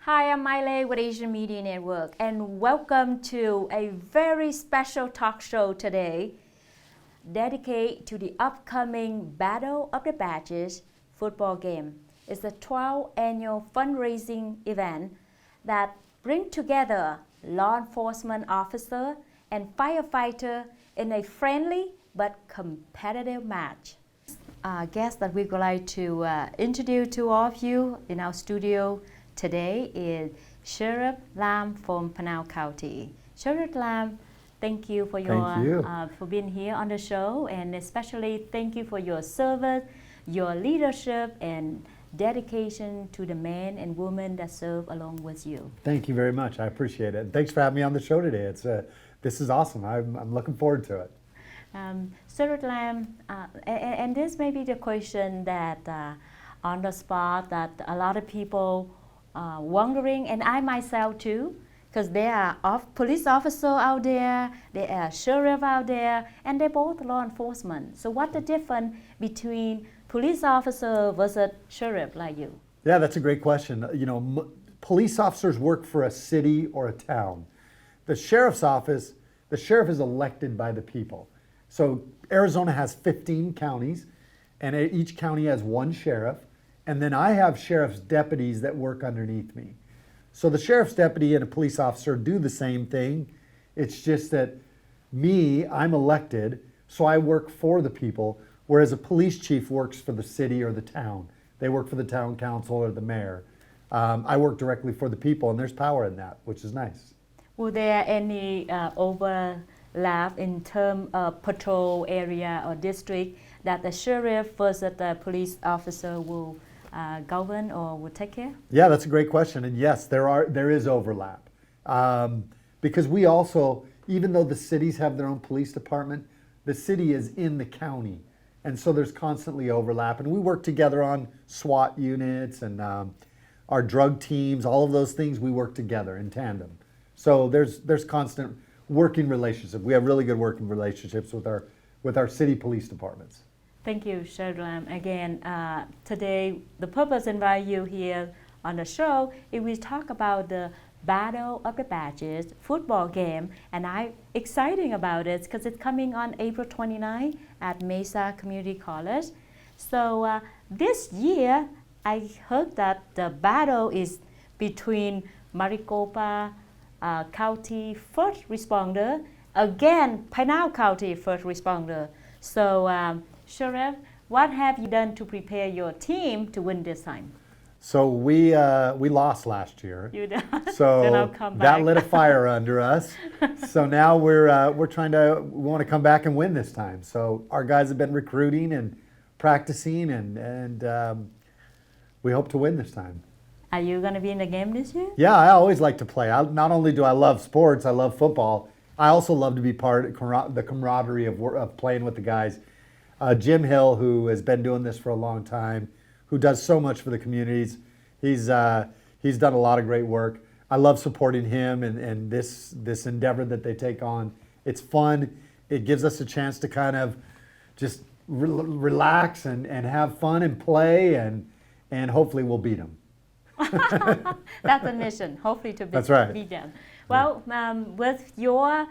Hi, I'm Miley with Asian Media Network, and welcome to a very special talk show today dedicated to the upcoming Battle of the Badges football game. It's the 12th annual fundraising event that brings together law enforcement officer and firefighter in a friendly but competitive match. Guest that we would like to introduce to all of you in our studio today is Sheriff Lam from Pinal County. Sheriff Lam, thank you for for being here on the show, and especially thank you for your service, your leadership, and dedication to the men and women that serve along with you. Thank you very much. I appreciate it. Thanks for having me on the show today. This is awesome. I'm looking forward to it. Sheriff Lam, and this may be the question that on the spot that a lot of people wondering, and I myself too, because there are police officers out there, there are sheriff out there, and they're both law enforcement. So what's the difference between police officer versus sheriff like you? Yeah, that's a great question. You know, police officers work for a city or a town. The sheriff's office, the sheriff is elected by the people. So Arizona has 15 counties, and each county has one sheriff. And then I have sheriff's deputies that work underneath me. So the sheriff's deputy and a police officer do the same thing. It's just that I'm elected, so I work for the people, whereas a police chief works for the city or the town. They work for the town council or the mayor. I work directly for the people, and there's power in that, which is nice. Will there any overlap in terms of patrol area or district that the sheriff versus the police officer will govern or will take care? Yeah, that's a great question, and yes, there is overlap because we also, even though the cities have their own police department, the city is in the county, and so there's constantly overlap, and we work together on SWAT units and our drug teams, all of those things. We work together in tandem, so there's constant working relationship. We have really good working relationships with our city police departments. Thank you, Sheriff Lam. Again, today the purpose invite you here on the show is we talk about the Battle of the Badges football game, and I'm excited about it because it's coming on April 29 at Mesa Community College. So this year, I heard that the battle is between Maricopa County first responder again Pinal County first responder. So Sheriff, what have you done to prepare your team to win this time? So we lost last year. You did. So then I'll come back. That lit a fire under us. So now we want to come back and win this time. So our guys have been recruiting and practicing, and we hope to win this time. Are you going to be in the game this year? Yeah, I always like to play. Not only do I love sports, I love football. I also love to be part of the camaraderie of playing with the guys. Jim Hill, who has been doing this for a long time, who does so much for the communities, he's done a lot of great work. I love supporting him and this endeavor that they take on. It's fun. It gives us a chance to kind of just relax and have fun and play, and hopefully we'll beat them. That's the mission, hopefully to That's right. beat them. Well, with your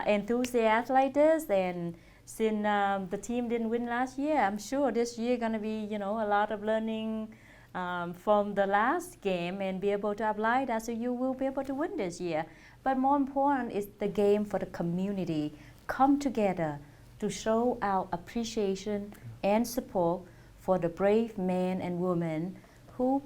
enthusiasm like this, and since the team didn't win last year, I'm sure this year going to be, a lot of learning from the last game and be able to apply that, so you will be able to win this year. But more important is the game for the community. Come together to show our appreciation and support for the brave men and women who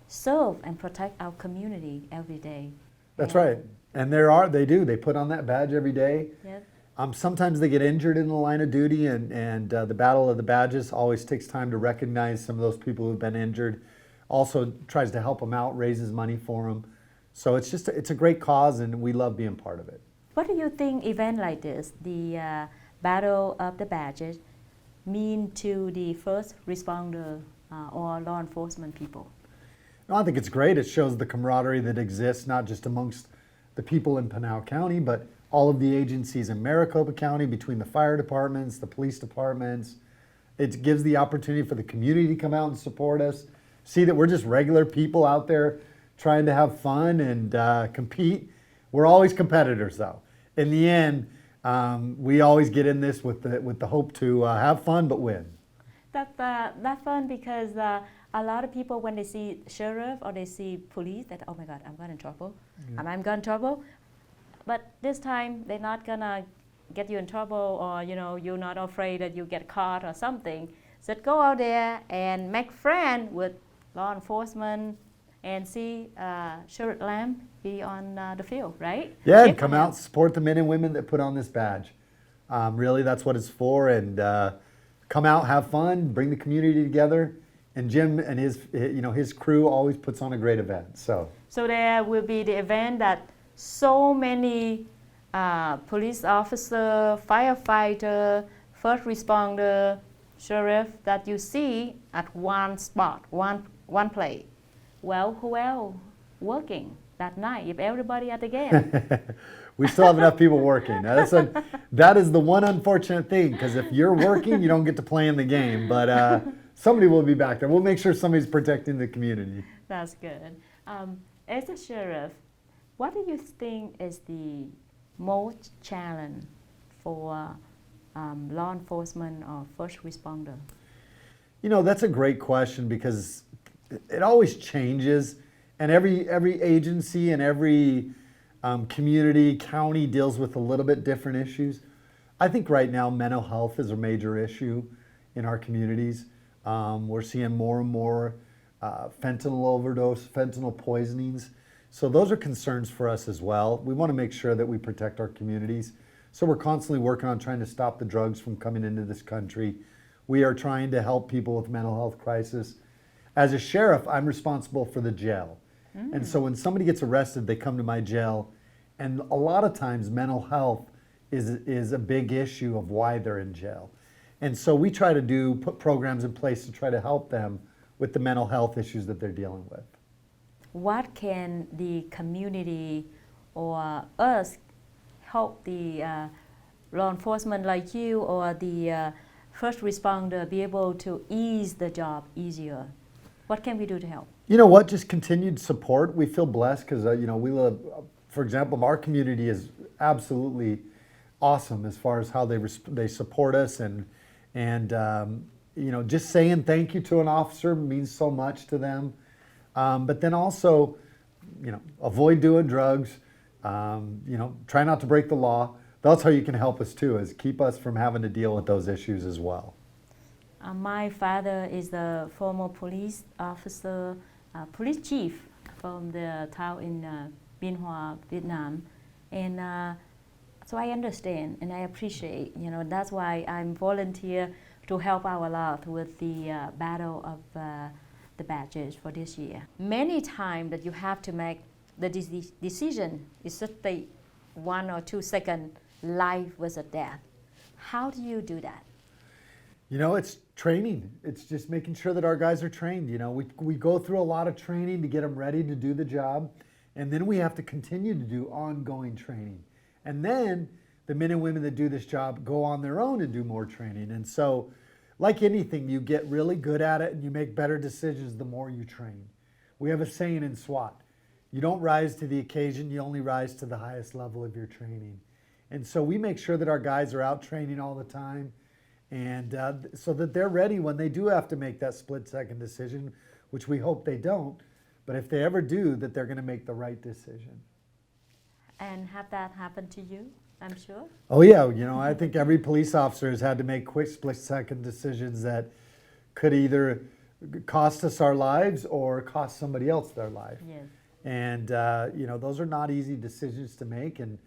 serve and protect our community every day. That's right. And they put on that badge every day. Yep. Sometimes they get injured in the line of duty, and the Battle of the Badges always takes time to recognize some of those people who've been injured. Also tries to help them out, raises money for them. So it's a great cause, and we love being part of it. What do you think event like this, the Battle of the Badges, mean to the first responder or law enforcement people? No, I think it's great. It shows the camaraderie that exists, not just amongst the people in Pinal County, but all of the agencies in Maricopa County, between the fire departments, the police departments. It gives the opportunity for the community to come out and support us, see that we're just regular people out there trying to have fun and compete. We're always competitors, though. In the end, we always get in this with the hope to have fun but win. That's fun because a lot of people, when they see sheriff or they see police, that, oh my God, I'm going in trouble. Yeah. I'm going in trouble. But this time, they're not going to get you in trouble, or you're not afraid that you get caught or something. So go out there and make friends with law enforcement and see Sheriff Lamb be on the field, right? Yeah, and come out, support the men and women that put on this badge. Really, that's what it's for. And come out, have fun, bring the community together. And Jim and his crew always puts on a great event. So there will be the event that so many police officer, firefighter, first responder, sheriff that you see at one spot, one place. Well, who else working that night if everybody at the game? We still have enough people working. Now, that is the one unfortunate thing, because if you're working, you don't get to play in the game. But somebody will be back there. We'll make sure somebody's protecting the community. That's good. As a sheriff, what do you think is the most challenge for law enforcement or first responder? That's a great question, because it always changes, and every agency and every community, county deals with a little bit different issues. I think right now mental health is a major issue in our communities. We're seeing more and more fentanyl overdose, fentanyl poisonings. So those are concerns for us as well. We want to make sure that we protect our communities. So we're constantly working on trying to stop the drugs from coming into this country. We are trying to help people with mental health crisis. As a sheriff, I'm responsible for the jail. And so when somebody gets arrested, they come to my jail. And a lot of times mental health is a big issue of why they're in jail. And so we try to put programs in place to try to help them with the mental health issues that they're dealing with. What can the community or us help the law enforcement like you or the first responder be able to ease the job easier? What can we do to help? You know what? Just continued support. We feel blessed because we live. For example, our community is absolutely awesome as far as how they support us and just saying thank you to an officer means so much to them. But then also, avoid doing drugs. Try not to break the law. That's how you can help us too, is keep us from having to deal with those issues as well. My father is the former police officer, police chief from the town in Biên Hòa, Vietnam. And so I understand and I appreciate, that's why I'm volunteer to help our lot with the battle of the badges for this year. Many times that you have to make the decision is just the 1 or 2 second life versus death. How do you do that? It's training. It's just making sure that our guys are trained. We go through a lot of training to get them ready to do the job. And then we have to continue to do ongoing training. And then the men and women that do this job go on their own and do more training. And so, like anything, you get really good at it and you make better decisions the more you train. We have a saying in SWAT, you don't rise to the occasion, you only rise to the highest level of your training. And so we make sure that our guys are out training all the time, and so that they're ready when they do have to make that split-second decision, which we hope they don't, but if they ever do, that they're going to make the right decision. And have that happen to you, I'm sure? Oh yeah, I think every police officer has had to make quick split-second decisions that could either cost us our lives or cost somebody else their life. Yes. And those are not easy decisions to make, and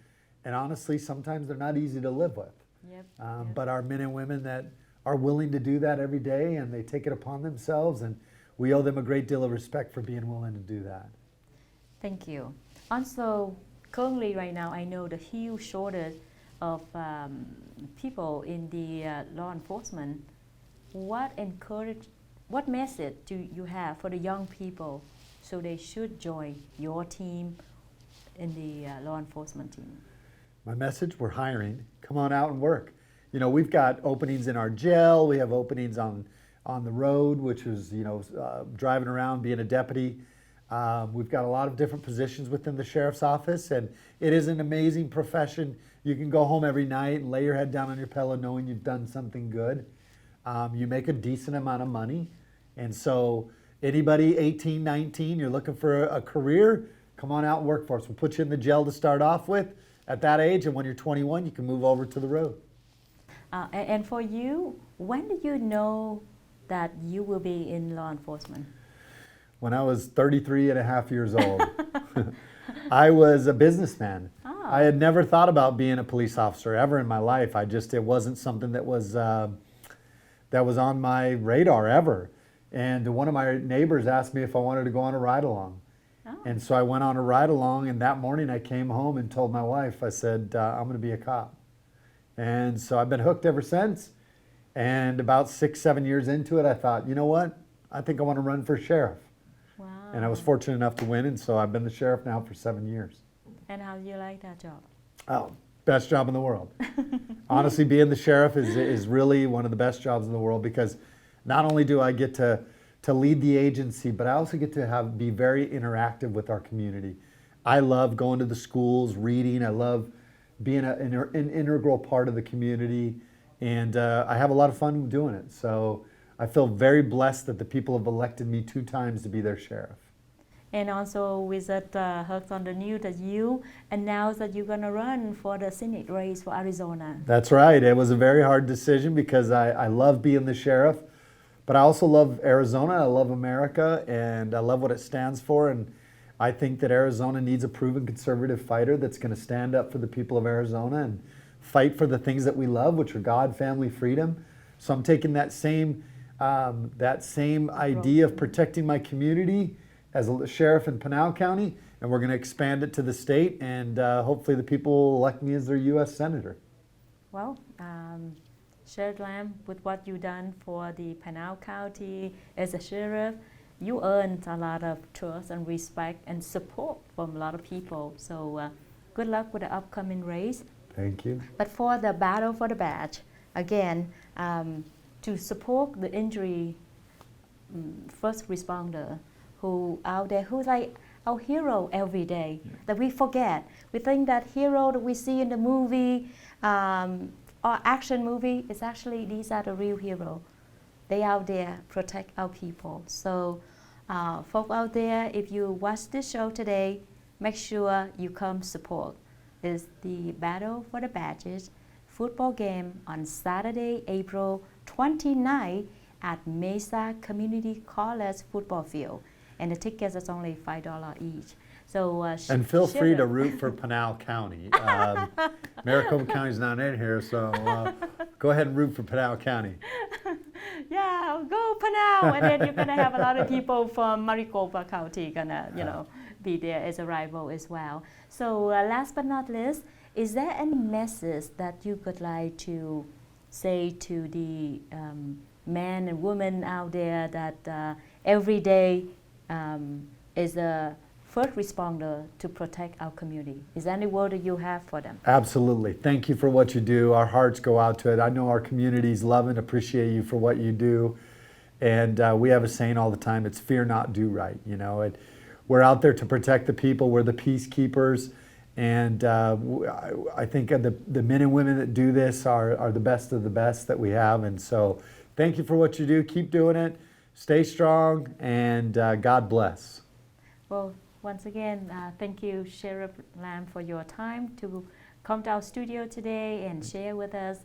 honestly, sometimes they're not easy to live with. Yep. But our men and women that are willing to do that every day, and they take it upon themselves, and we owe them a great deal of respect for being willing to do that. Thank you. Also, currently right now, I know the huge shortage of people in the law enforcement. What message do you have for the young people so they should join your team in the law enforcement team? My message, we're hiring. Come on out and work. We've got openings in our jail. We have openings on the road, which is, driving around, being a deputy. We've got a lot of different positions within the sheriff's office, and it is an amazing profession. You can go home every night and lay your head down on your pillow knowing you've done something good. You make a decent amount of money. And so anybody 18, 19, you're looking for a career, come on out and work for us. We'll put you in the jail to start off with at that age, and when you're 21, you can move over to the road. And for you, when did you know that you will be in law enforcement? When I was 33 and a half years old. I was a businessman. Oh. I had never thought about being a police officer ever in my life. It wasn't something that was on my radar ever. And one of my neighbors asked me if I wanted to go on a ride along. Oh. And so I went on a ride along, and that morning I came home and told my wife, I said, I'm going to be a cop. And so I've been hooked ever since. And about 6, 7 years into it, I thought, you know what? I think I want to run for sheriff. Wow. And I was fortunate enough to win, and so I've been the sheriff now for 7 years. And how do you like that job? Oh, best job in the world. Honestly, being the sheriff is really one of the best jobs in the world, because not only do I get to lead the agency, but I also get to be very interactive with our community. I love going to the schools, reading. I love being an integral part of the community, and I have a lot of fun doing it. So I feel very blessed that the people have elected me 2 times to be their sheriff. And also, we just heard on the news that you announced that you're going to run for the Senate race for Arizona. That's right. It was a very hard decision, because I love being the sheriff, but I also love Arizona. I love America, and I love what it stands for. And I think that Arizona needs a proven conservative fighter that's going to stand up for the people of Arizona and fight for the things that we love, which are God, family, freedom. So I'm taking that same idea of protecting my community as a sheriff in Pinal County, and we're going to expand it to the state, and hopefully the people will elect me as their U.S. Senator. Well, Sheriff Lamb, with what you've done for the Pinal County as a sheriff, you earned a lot of trust and respect and support from a lot of people. So good luck with the upcoming race. Thank you. But for the battle for the badge, again, to support the injury first responder who out there, who's like our hero every day, that we forget. We think that hero that we see in the movie or action movie is actually, these are the real hero. They out there protect our people. So folk out there, if you watch this show today, make sure you come support. It's the Battle for the Badges football game on Saturday, April 29th at Mesa Community College football field. And the tickets is only $5 each. So and feel free to root for Pinal County. Maricopa County's not in here, so go ahead and root for Pinal County. Yeah, go Pinal, and then you're gonna have a lot of people from Maricopa County gonna, be there as a rival as well. So last but not least, is there any message that you could like to say to the men and women out there that every day is a first responder to protect our community? Is there any word that you have for them? Absolutely. Thank you for what you do. Our hearts go out to it. I know our communities love and appreciate you for what you do. And we have a saying all the time, it's fear not, do right. We're out there to protect the people. We're the peacekeepers. And I think the men and women that do this are the best of the best that we have. And so thank you for what you do. Keep doing it. Stay strong, and God bless. Well, once again, thank you, Sheriff Lamb, for your time to come to our studio today and share with us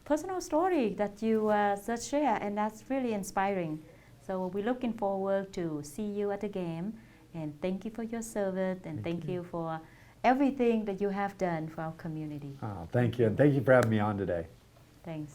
personal story that you just share, and that's really inspiring. So we're looking forward to see you at the game, and thank you for your service, and thank you for everything that you have done for our community. Oh, thank you, and thank you for having me on today. Thanks.